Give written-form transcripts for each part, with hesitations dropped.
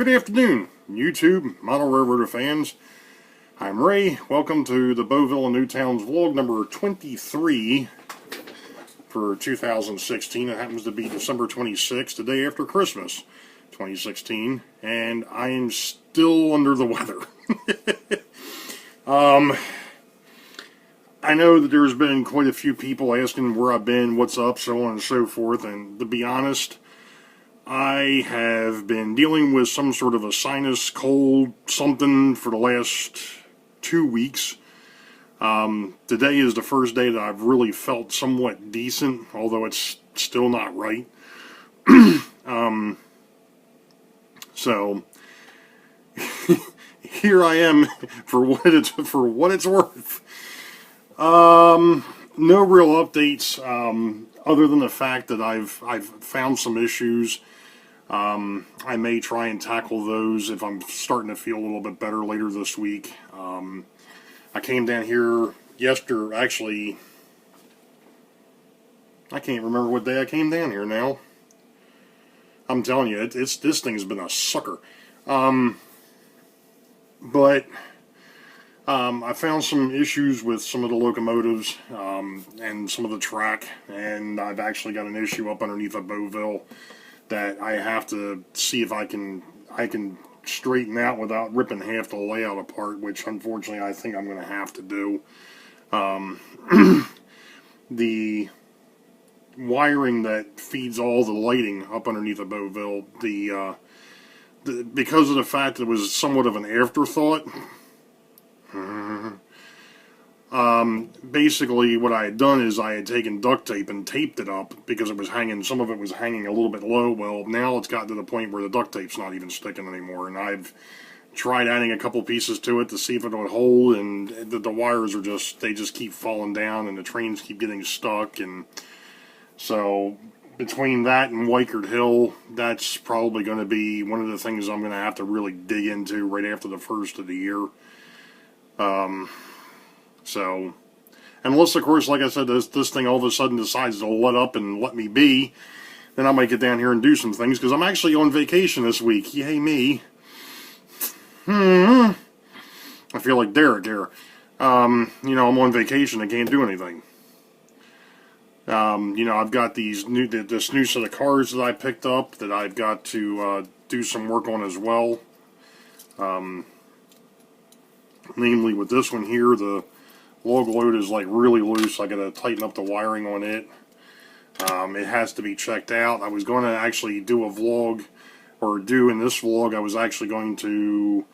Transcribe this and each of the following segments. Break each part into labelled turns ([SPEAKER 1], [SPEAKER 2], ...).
[SPEAKER 1] Good afternoon, YouTube, Model Railroader fans. I'm Ray. Welcome to the Boeville Newtown's vlog number 23 for 2016. It happens to be December 26th, the day after Christmas, 2016, and I am still under the weather. I know that there's been quite a few people asking where I've been, what's up, so on and so forth, and to be honest, I have been dealing with some sort of a sinus cold something for the last 2 weeks. Today is the first day that I've really felt somewhat decent, although it's still not right. So here I am for what it's worth. No real updates other than the fact that I've found some issues. I may try and tackle those if I'm starting to feel a little bit better later this week. I came down here yesterday, actually, I can't remember what day I came down here now. I'm telling you, this thing's been a sucker. But I found some issues with some of the locomotives and some of the track, and I've actually got an issue up underneath a Boeville that I have to see if I can straighten out without ripping half the layout apart, which unfortunately I think I'm going to have to do. The wiring that feeds all the lighting up underneath a Boeville, because of the fact that it was somewhat of an afterthought, basically what I had done is I had taken duct tape and taped it up because it was hanging, some of it was hanging a little bit low. Well, now it's gotten to the point where the duct tape's not even sticking anymore, and I've tried adding a couple pieces to it to see if it would hold, and the wires are they just keep falling down, and the trains keep getting stuck. And so between that and Wykert Hill, that's probably going to be one of the things I'm going to have to really dig into right after the first of the year. So, unless, of course, like I said, this thing all of a sudden decides to let up and let me be, then I might get down here and do some things, because I'm actually on vacation this week. Yay me. I feel like Derek here. I'm on vacation, I can't do anything. I've got this new set of cars that I picked up that I've got to do some work on as well. Namely with this one here, the log load is like really loose. I gotta tighten up the wiring on it. It has to be checked out. I was going to actually do a vlog, in this vlog, I was actually going to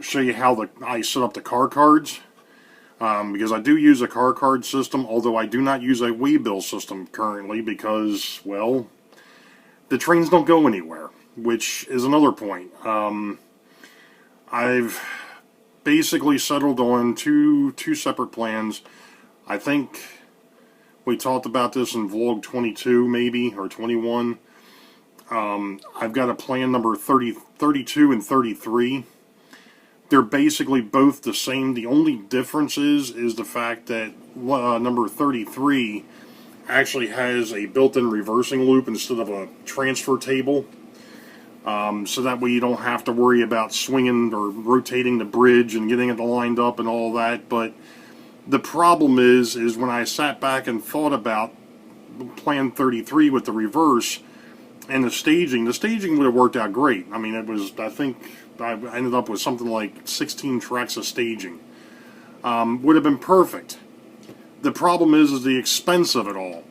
[SPEAKER 1] show you how I set up the car cards. Because I do use a car card system, although I do not use a Boeville system currently because, well, the trains don't go anywhere, which is another point. I've basically settled on two separate plans. I think we talked about this in vlog 22 maybe, or 21. I've got a plan number 32 and 33. They're basically both the same. The only difference is the fact that number 33 actually has a built-in reversing loop instead of a transfer table. So that way you don't have to worry about swinging or rotating the bridge and getting it lined up and all that. But the problem is when I sat back and thought about Plan 33 with the reverse and the staging would have worked out great. I mean, I think I ended up with something like 16 tracks of staging. Would have been perfect. The problem is the expense of it all.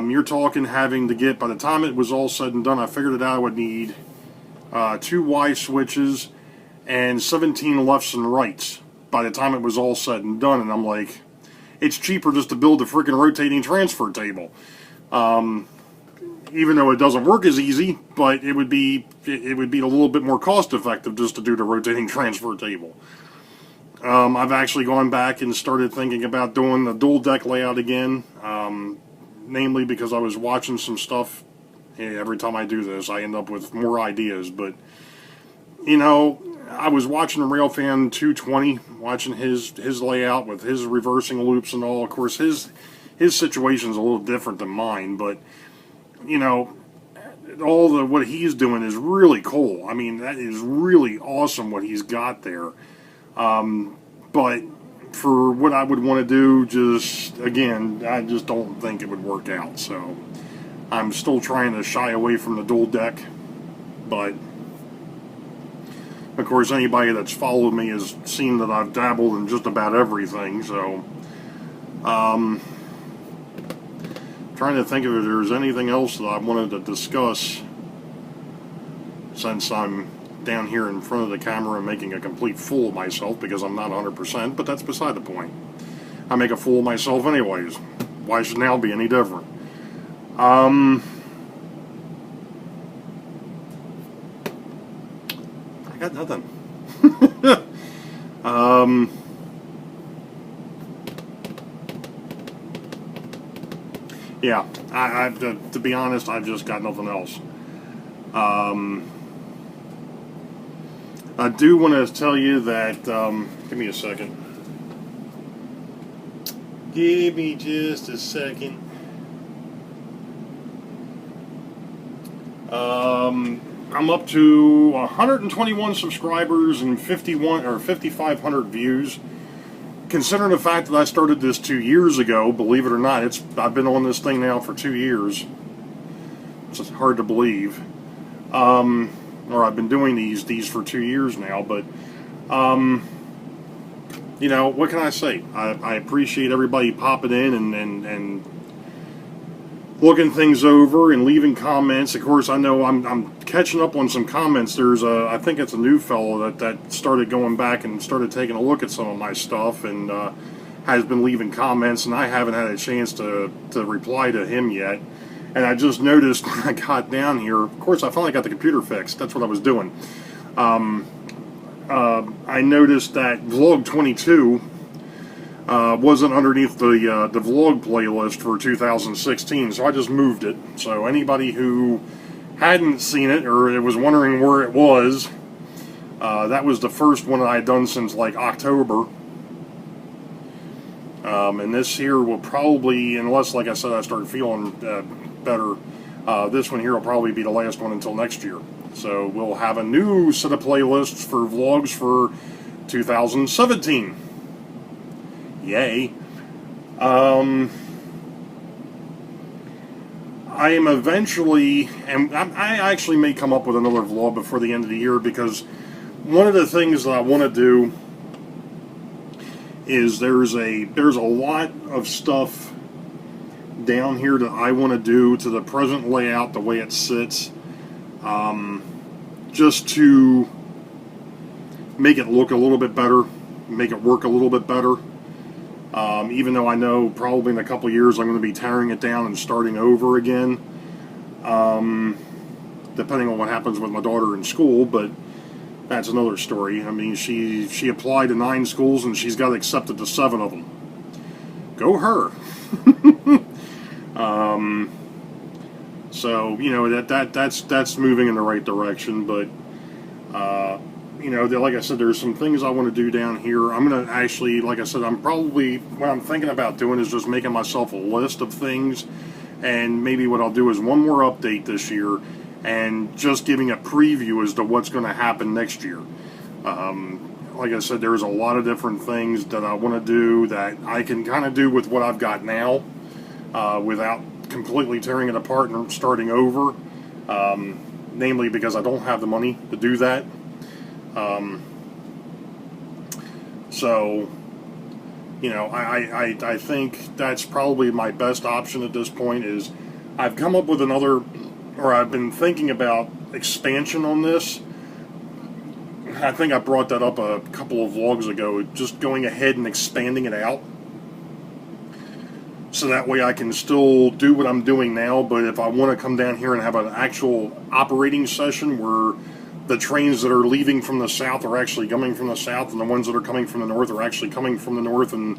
[SPEAKER 1] You're talking having to get, by the time it was all said and done, I figured it out I would need 2 Y switches and 17 lefts and rights by the time it was all said and done. And I'm like, it's cheaper just to build a freaking rotating transfer table. Even though it doesn't work as easy, but it would be a little bit more cost effective just to do the rotating transfer table. I've actually gone back and started thinking about doing the dual deck layout again. Namely because I was watching some stuff. Every time I do this, I end up with more ideas. But, I was watching Railfan 220, watching his layout with his reversing loops and all. Of course, his situation's a little different than mine, but, all the what he's doing is really cool. I mean, that is really awesome what he's got there. But for what I would want to do, just again, I just don't think it would work out. So I'm still trying to shy away from the dual deck. But of course, anybody that's followed me has seen that I've dabbled in just about everything. So trying to think if there's anything else that I wanted to discuss, since I'm down here in front of the camera and making a complete fool of myself because I'm not 100%, but that's beside the point. I make a fool of myself anyways. Why should now be any different? I got nothing. Yeah, to be honest, I've just got nothing else. I do want to tell you that, give me a second. Give me just a second. I'm up to 121 subscribers and 5,500 views. Considering the fact that I started this 2 years ago, believe it or not, I've been on this thing now for 2 years. It's just hard to believe. Or I've been doing these for 2 years now, but you know, what can I say? I appreciate everybody popping in and looking things over and leaving comments. Of course, I know I'm catching up on some comments. There's I think it's a new fellow that started going back and started taking a look at some of my stuff and has been leaving comments, and I haven't had a chance to reply to him yet. And I just noticed when I got down here, of course, I finally got the computer fixed. That's what I was doing. I noticed that Vlog 22 wasn't underneath the vlog playlist for 2016, so I just moved it. So anybody who hadn't seen it or was wondering where it was, that was the first one that I had done since like October. And this here will probably, unless, like I said, I start feeling better, this one here will probably be the last one until next year. So we'll have a new set of playlists for vlogs for 2017. Yay. I am eventually, and I actually may come up with another vlog before the end of the year, because one of the things that I want to do is there's a lot of stuff down here that I want to do to the present layout, the way it sits, just to make it look a little bit better, make it work a little bit better. Even though I know probably in a couple years I'm going to be tearing it down and starting over again, depending on what happens with my daughter in school, but that's another story. I mean, she applied to 9 schools and she's got accepted to 7 of them. Go her. So you know that's moving in the right direction, but you know, like I said, there's some things I want to do down here. I'm gonna actually, like I said, what I'm thinking about doing is just making myself a list of things, and maybe what I'll do is one more update this year and just giving a preview as to what's going to happen next year. Like I said, there's a lot of different things that I want to do that I can kind of do with what I've got now, without completely tearing it apart and starting over, namely because I don't have the money to do that. So, you know, I think that's probably my best option at this point. Is I've come up with another, or I've been thinking about expansion on this. I think I brought that up a couple of vlogs ago, just going ahead and expanding it out. So that way I can still do what I'm doing now, but if I want to come down here and have an actual operating session where the trains that are leaving from the south are actually coming from the south, and the ones that are coming from the north are actually coming from the north, and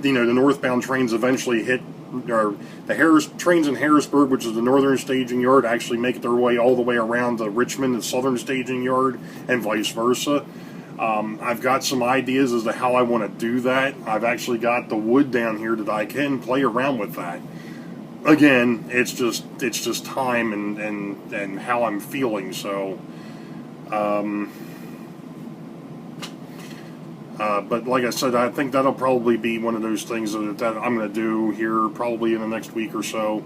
[SPEAKER 1] you know, the northbound trains eventually hit, or the trains in Harrisburg, which is the northern staging yard, actually make their way all the way around to Richmond, the southern staging yard, and vice versa. I've got some ideas as to how I want to do that. I've actually got the wood down here that I can play around with that. again, it's just time and how I'm feeling. So, but like I said, I think that'll probably be one of those things that I'm going to do here probably in the next week or so.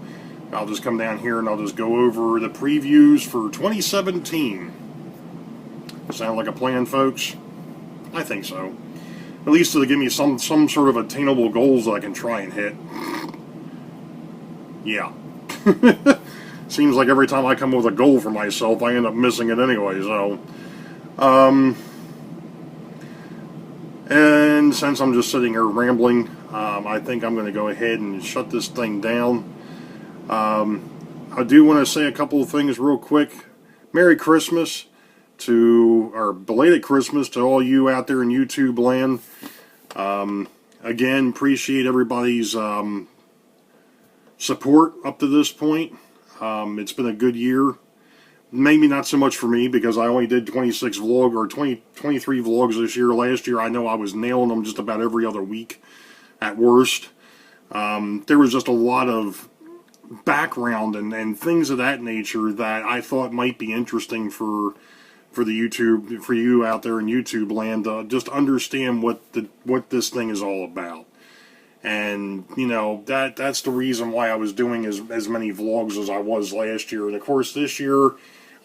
[SPEAKER 1] I'll just come down here and I'll just go over the previews for 2017. Sound like a plan, folks? I think so. At least to give me some sort of attainable goals that I can try and hit. Yeah. Seems like every time I come up with a goal for myself, I end up missing it anyway, so. And since I'm just sitting here rambling, I think I'm going to go ahead and shut this thing down. I do want to say a couple of things real quick. Merry Christmas or belated Christmas to all you out there in YouTube land. Again, appreciate everybody's support up to this point. It's been a good year. Maybe not so much for me because I only did 23 vlogs this year. Last year I know I was nailing them just about every other week at worst. There was just a lot of background and things of that nature that I thought might be interesting for you out there in YouTube land to just understand what this thing is all about. And you know, that's the reason why I was doing as many vlogs as I was last year. And of course this year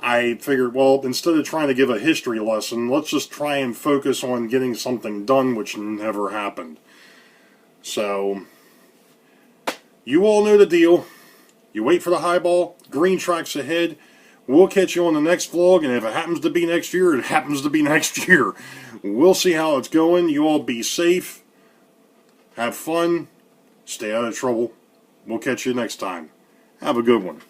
[SPEAKER 1] I figured, well, instead of trying to give a history lesson, let's just try and focus on getting something done, which never happened. So you all know the deal. You wait for the highball, green tracks ahead. We'll catch you on the next vlog, and if it happens to be next year, it happens to be next year. We'll see how it's going. You all be safe. Have fun. Stay out of trouble. We'll catch you next time. Have a good one.